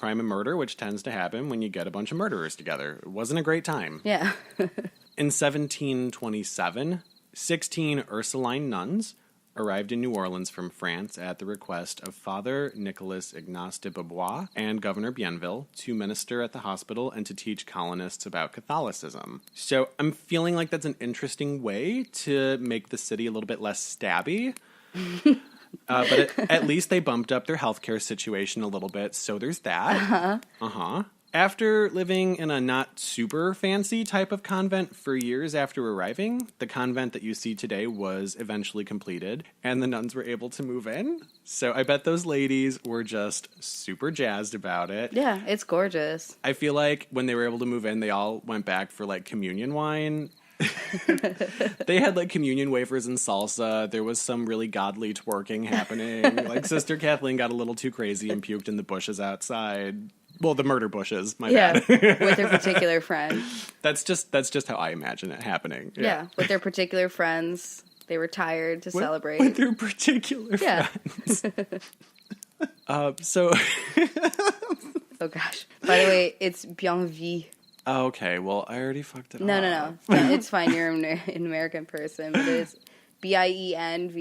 crime and murder, which tends to happen when you get a bunch of murderers together. It wasn't a great time. Yeah. In 1727, 16 Ursuline nuns arrived in New Orleans from France at the request of Father Nicolas Ignace de Beaubois and Governor Bienville to minister at the hospital and to teach colonists about Catholicism. So I'm feeling like that's an interesting way to make the city a little bit less stabby. But at least they bumped up their healthcare situation a little bit, so there's that. After living in a not super fancy type of convent for years after arriving, the convent that you see today was eventually completed, and the nuns were able to move in. So I bet those ladies were just super jazzed about it. Yeah, it's gorgeous. I feel like when they were able to move in, they all went back for, like, communion wine. They had, like, communion wafers and salsa. There was some really godly twerking happening. Like, Sister Kathleen got a little too crazy and puked in the bushes outside. Well, the murder bushes, my bad. With their particular friend. That's just how I imagine it happening. Yeah, with their particular friends. They were tired to celebrate. With their particular friends. So... Oh, gosh. By the way, it's Bienvenue. Oh, okay, well, I already fucked it up. No. It's fine. You're an American person, but it's Bienville.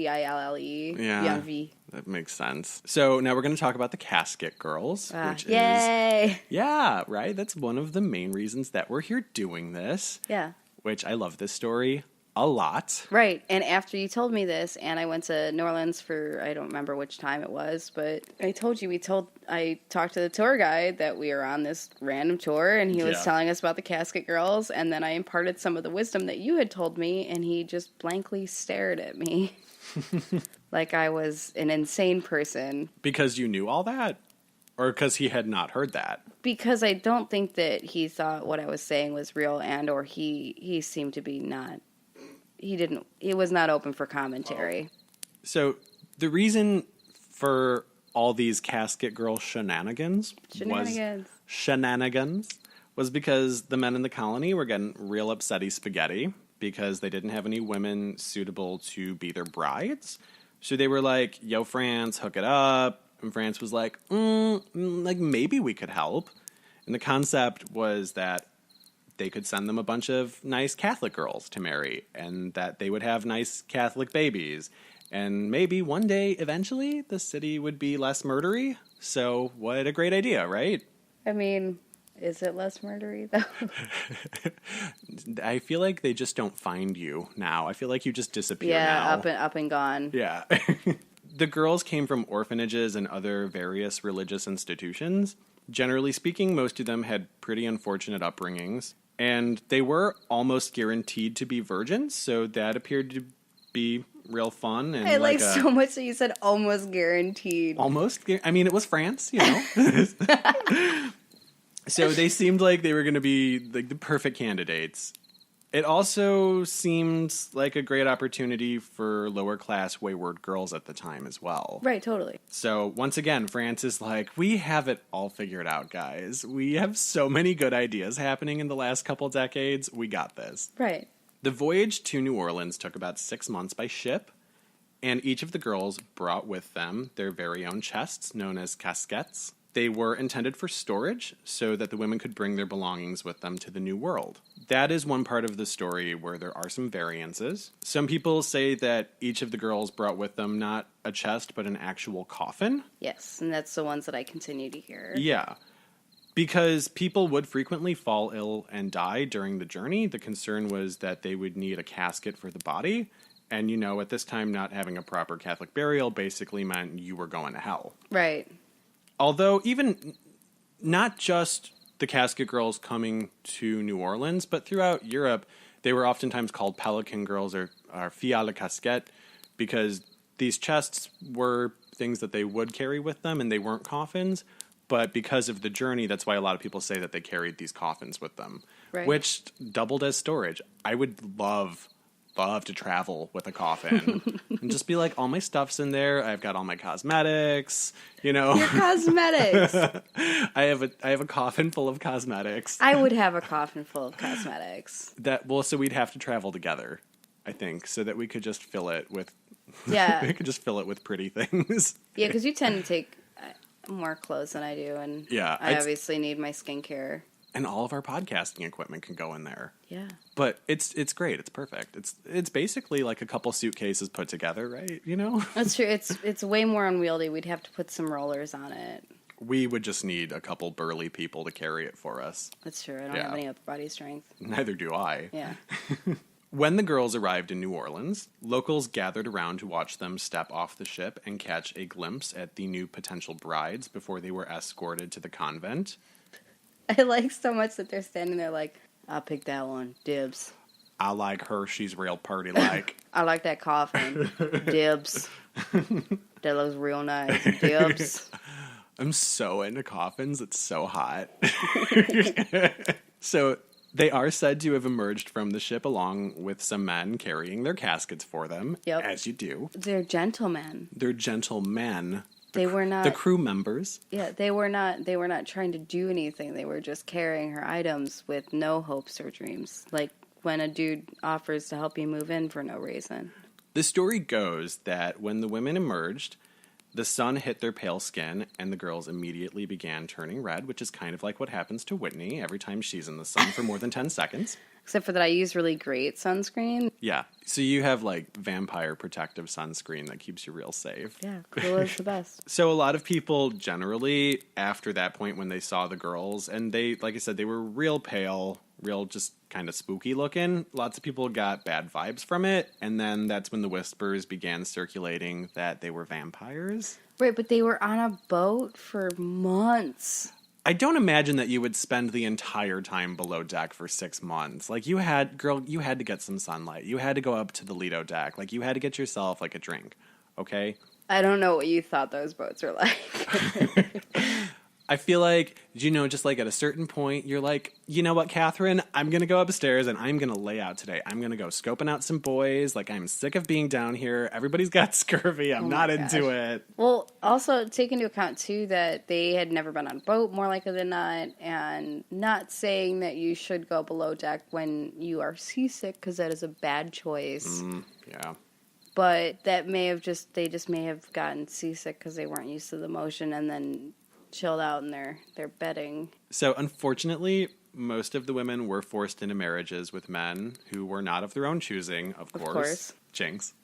Yeah, Bienvenue. that makes sense. So now we're going to talk about the Casket Girls, which yay! Yeah, right? That's one of the main reasons that we're here doing this. Yeah. Which I love this story a lot. Right. And after you told me this, and I went to New Orleans for, I don't remember which time it was, but I told you, I talked to the tour guide that we were on this random tour, and he was telling us about the Casket Girls, and then I imparted some of the wisdom that you had told me, and he just blankly stared at me like I was an insane person. Because you knew all that? Or because he had not heard that? Because I don't think that he thought what I was saying was real, and or he seemed to be not... He was not open for commentary. So the reason for all these Casket Girl shenanigans was because the men in the colony were getting real upsetty spaghetti because they didn't have any women suitable to be their brides. So they were like, yo, France, hook it up. And France was like, maybe we could help. And the concept was that they could send them a bunch of nice Catholic girls to marry, and that they would have nice Catholic babies. And maybe one day, eventually, the city would be less murdery. So what a great idea, right? I mean, is it less murdery, though? I feel like they just don't find you now. I feel like you just disappear now. Yeah, up and gone. Yeah. The girls came from orphanages and other various religious institutions. Generally speaking, most of them had pretty unfortunate upbringings. And they were almost guaranteed to be virgins, so that appeared to be real fun. And I like so much that you said almost guaranteed. Almost? I mean, it was France, you know. So they seemed like they were going to be like the perfect candidates. It also seemed like a great opportunity for lower-class wayward girls at the time as well. Right, totally. So, once again, France is like, we have it all figured out, guys. We have so many good ideas happening in the last couple decades. We got this. Right. The voyage to New Orleans took about 6 months by ship, and each of the girls brought with them their very own chests, known as caskets. They were intended for storage so that the women could bring their belongings with them to the New World. That is one part of the story where there are some variances. Some people say that each of the girls brought with them not a chest, but an actual coffin. Yes, and that's the ones that I continue to hear. Yeah. Because people would frequently fall ill and die during the journey. The concern was that they would need a casket for the body. And, you know, at this time, not having a proper Catholic burial basically meant you were going to hell. Right. Although even not just the Casket Girls coming to New Orleans, but throughout Europe, they were oftentimes called Pelican Girls or filles à la casquette because these chests were things that they would carry with them and they weren't coffins. But because of the journey, that's why a lot of people say that they carried these coffins with them, right. Which doubled as storage. I would love to travel with a coffin and just be like, all my stuff's in there. I've got all my cosmetics, you know. Your cosmetics. I have a coffin full of cosmetics. I would have a coffin full of cosmetics. So we'd have to travel together, I think, so that we could just fill it with. Yeah. We could just fill it with pretty things. Yeah, because you tend to take. more clothes than I do, and yeah, I obviously need my skincare. And all of our podcasting equipment can go in there. Yeah. But it's great. It's perfect. It's basically like a couple suitcases put together, right? You know? That's true. It's way more unwieldy. We'd have to put some rollers on it. We would just need a couple burly people to carry it for us. That's true. I don't have any upper body strength. Neither do I. Yeah. When the girls arrived in New Orleans, locals gathered around to watch them step off the ship and catch a glimpse at the new potential brides before they were escorted to the convent. I like so much that they're standing there like, I'll pick that one. Dibs. I like her. She's real party-like. I like that coffin. Dibs. That looks real nice. Dibs. I'm so into coffins. It's so hot. So they are said to have emerged from the ship along with some men carrying their caskets for them, as you do. They're gentlemen. They're gentlemen. They were not the crew members. Yeah, they were not trying to do anything. They were just carrying her items with no hopes or dreams. Like when a dude offers to help you move in for no reason. The story goes that when the women emerged, the sun hit their pale skin and the girls immediately began turning red, which is kind of like what happens to Whitney every time she's in the sun for more than 10 seconds. Except for that I use really great sunscreen. Yeah. So you have like vampire protective sunscreen that keeps you real safe. Yeah, cool is the best. So a lot of people generally, after that point when they saw the girls, and they, like I said, they were real pale, real just kind of spooky looking. Lots of people got bad vibes from it. And then that's when the whispers began circulating that they were vampires. Right, but they were on a boat for months. I don't imagine that you would spend the entire time below deck for 6 months. Like, you had to get some sunlight. You had to go up to the Lido deck. Like, you had to get yourself, like, a drink. Okay? I don't know what you thought those boats were like. I feel like, just like at a certain point, you're like, you know what, Catherine? I'm going to go upstairs and I'm going to lay out today. I'm going to go scoping out some boys. Like, I'm sick of being down here. Everybody's got scurvy. I'm not into it. Well, also take into account, too, that they had never been on a boat, more likely than not, and not saying that you should go below deck when you are seasick, because that is a bad choice. Yeah. But that they just may have gotten seasick because they weren't used to the motion and then chilled out in their bedding. So, unfortunately, most of the women were forced into marriages with men who were not of their own choosing, of course. Jinx.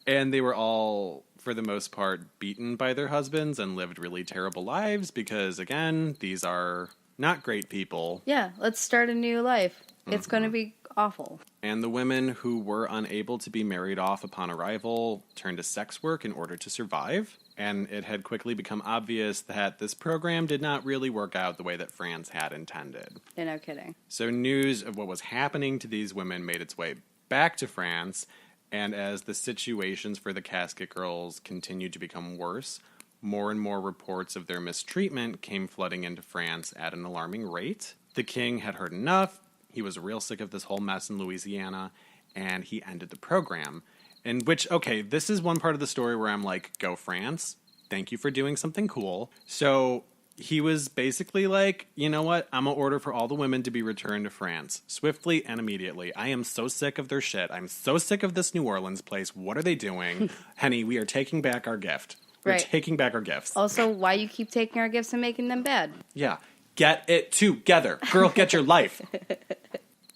And they were all, for the most part, beaten by their husbands and lived really terrible lives because, again, these are not great people. Yeah, let's start a new life. It's going to be awful. And the women who were unable to be married off upon arrival turned to sex work in order to survive. And it had quickly become obvious that this program did not really work out the way that France had intended. Yeah, no kidding. So news of what was happening to these women made its way back to France, and as the situations for the Casket girls continued to become worse, more and more reports of their mistreatment came flooding into France at an alarming rate. The king had heard enough. He was real sick of this whole mess in Louisiana, and he ended the program. In which, okay, this is one part of the story where I'm like, go France. Thank you for doing something cool. So he was basically like, you know what? I'm going to order for all the women to be returned to France swiftly and immediately. I am so sick of their shit. I'm so sick of this New Orleans place. What are they doing? Honey, we are taking back our gift. We're taking back our gifts. Also, why you keep taking our gifts and making them bad? Yeah. Get it together. Girl, get your life.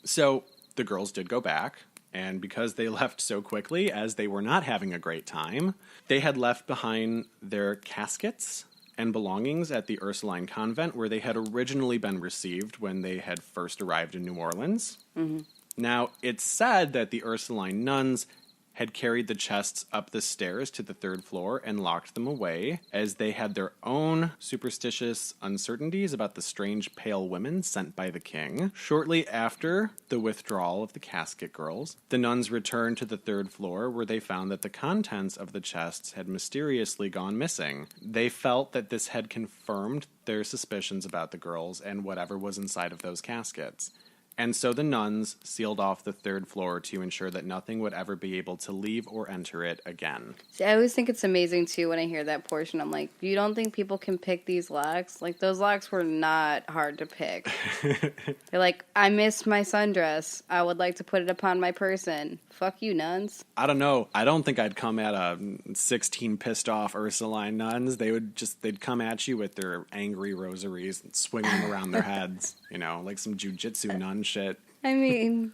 So the girls did go back. And because they left so quickly, as they were not having a great time, they had left behind their caskets and belongings at the Ursuline convent where they had originally been received when they had first arrived in New Orleans. Mm-hmm. Now, it's said that the Ursuline nuns had carried the chests up the stairs to the third floor and locked them away, as they had their own superstitious uncertainties about the strange pale women sent by the king. Shortly after the withdrawal of the Casket girls, the nuns returned to the third floor, where they found that the contents of the chests had mysteriously gone missing. They felt that this had confirmed their suspicions about the girls and whatever was inside of those caskets. And so the nuns sealed off the 3rd floor to ensure that nothing would ever be able to leave or enter it again. See, I always think it's amazing, too, when I hear that portion. I'm like, you don't think people can pick these locks? Like, those locks were not hard to pick. They're like, I missed my sundress. I would like to put it upon my person. Fuck you, nuns. I don't know. I don't think I'd come at 16 pissed off Ursuline nuns. They'd come at you with their angry rosaries and swing them around their heads, like some jujitsu nun shit. I mean,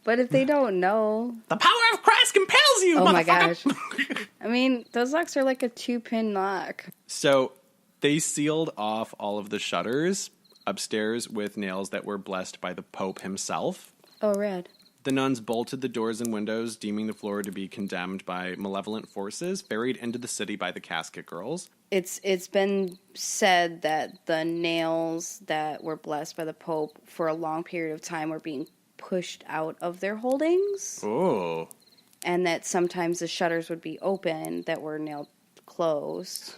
but if they don't know. The power of Christ compels you, oh my gosh. I mean, those locks are like a 2-pin lock. So they sealed off all of the shutters upstairs with nails that were blessed by the Pope himself. Oh, rad. The nuns bolted the doors and windows, deeming the floor to be condemned by malevolent forces buried into the city by the Casket girls. It's been said that the nails that were blessed by the Pope for a long period of time were being pushed out of their holdings. Oh. And that sometimes the shutters would be open that were nailed closed.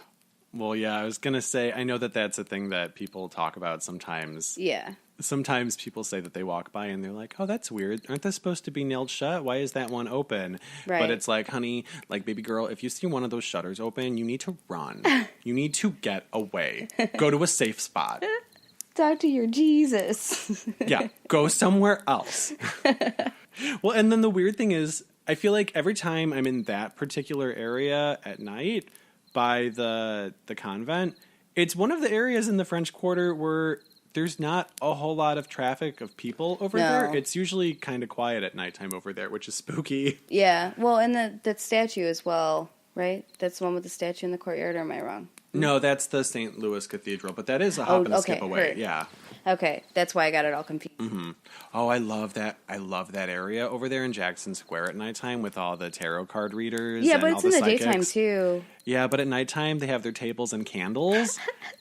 Well, yeah, I was going to say, I know that that's a thing that people talk about sometimes. Yeah. Sometimes people say that they walk by and they're like, oh, that's weird. Aren't they supposed to be nailed shut? Why is that one open? Right. But it's like, honey, like, baby girl, if you see one of those shutters open, you need to run. You need to get away. Go to a safe spot. Talk to your Jesus. Yeah, go somewhere else. Well, and then the weird thing is, I feel like every time I'm in that particular area at night by the convent, it's one of the areas in the French Quarter where there's not a whole lot of traffic of people over there. It's usually kind of quiet at nighttime over there, which is spooky. Yeah. Well, and that statue as well, right? That's the one with the statue in the courtyard, or am I wrong? No, that's the St. Louis Cathedral, but that is a hop and a skip away. Her. Yeah. Okay, that's why I got it all confused. Mm-hmm. Oh, I love that. I love that area over there in Jackson Square at nighttime with all the tarot card readers. Yeah, and but all it's in the psychics. daytime too. Yeah, but at nighttime they have their tables and candles,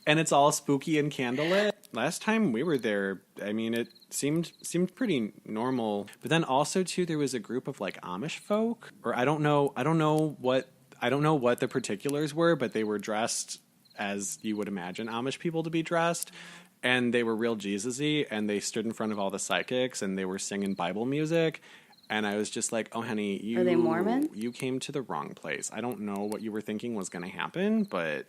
and it's all spooky and candlelit. Last time we were there, I mean, it seemed pretty normal. But then also too, there was a group of like Amish folk, or I don't know what the particulars were, but they were dressed as you would imagine Amish people to be dressed. And they were real Jesus-y, and they stood in front of all the psychics, and they were singing Bible music. And I was just like, oh, honey, Are they Mormon? You came to the wrong place. I don't know what you were thinking was going to happen, but...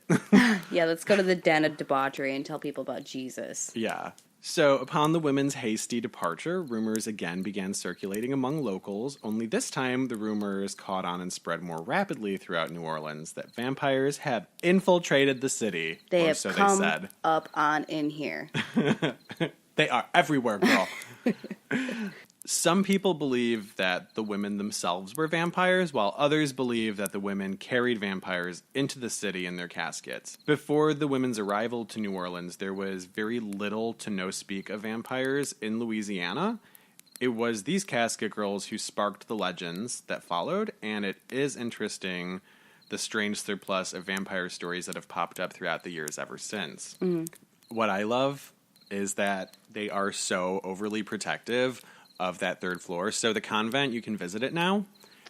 Yeah, let's go to the den of debauchery and tell people about Jesus. Yeah. So, upon the women's hasty departure, rumors again began circulating among locals, only this time the rumors caught on and spread more rapidly throughout New Orleans that vampires have infiltrated the city. They have so come they said. Up on in here. They are everywhere, girl. Some people believe that the women themselves were vampires, while others believe that the women carried vampires into the city in their caskets. Before the women's arrival to New Orleans, there was very little to no speak of vampires in Louisiana. It was these casket girls who sparked the legends that followed, and it is interesting the strange surplus of vampire stories that have popped up throughout the years ever since. Mm-hmm. What I love is that they are so overly protective of that 3rd floor. So the convent, you can visit it now.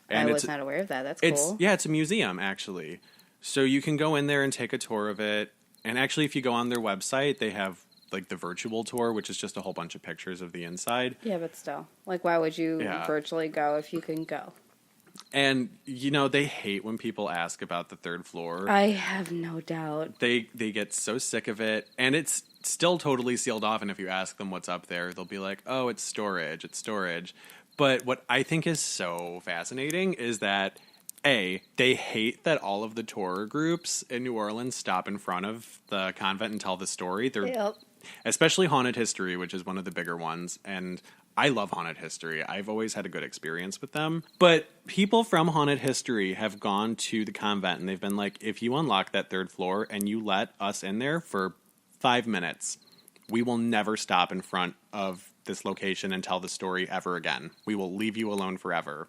And I was not aware of that. That's cool. Yeah, it's a museum, actually. So you can go in there and take a tour of it. And actually, if you go on their website, they have like the virtual tour, which is just a whole bunch of pictures of the inside. Yeah, but still. Like, why would you virtually go if you can go? And, they hate when people ask about the 3rd floor. I have no doubt. They get so sick of it. And it's still totally sealed off. And if you ask them what's up there, they'll be like, oh, it's storage. But what I think is so fascinating is that, A, they hate that all of the tour groups in New Orleans stop in front of the convent and tell the story. Especially Haunted History, which is one of the bigger ones. And I love Haunted History. I've always had a good experience with them. But people from Haunted History have gone to the convent and they've been like, if you unlock that 3rd floor and you let us in there for 5 minutes, we will never stop in front of this location and tell the story ever again. We will leave you alone forever.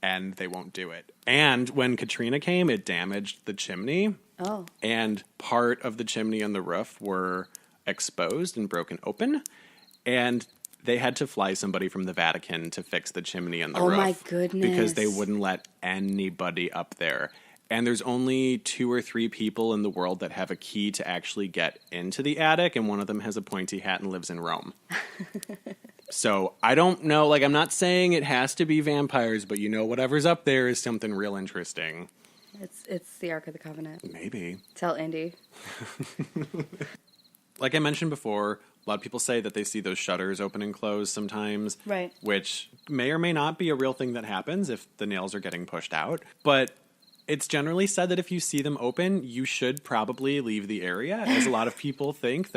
And they won't do it. And when Katrina came, it damaged the chimney. Oh. And part of the chimney and the roof were exposed and broken open. And they had to fly somebody from the Vatican to fix the chimney and the roof. Oh, my goodness. Because they wouldn't let anybody up there. And there's only 2 or 3 people in the world that have a key to actually get into the attic, and one of them has a pointy hat and lives in Rome. So I don't know. Like, I'm not saying it has to be vampires, but whatever's up there is something real interesting. It's the Ark of the Covenant. Maybe. Tell Indy. Like I mentioned before, a lot of people say that they see those shutters open and close sometimes. Right. Which may or may not be a real thing that happens if the nails are getting pushed out. But it's generally said that if you see them open, you should probably leave the area, as a lot of people think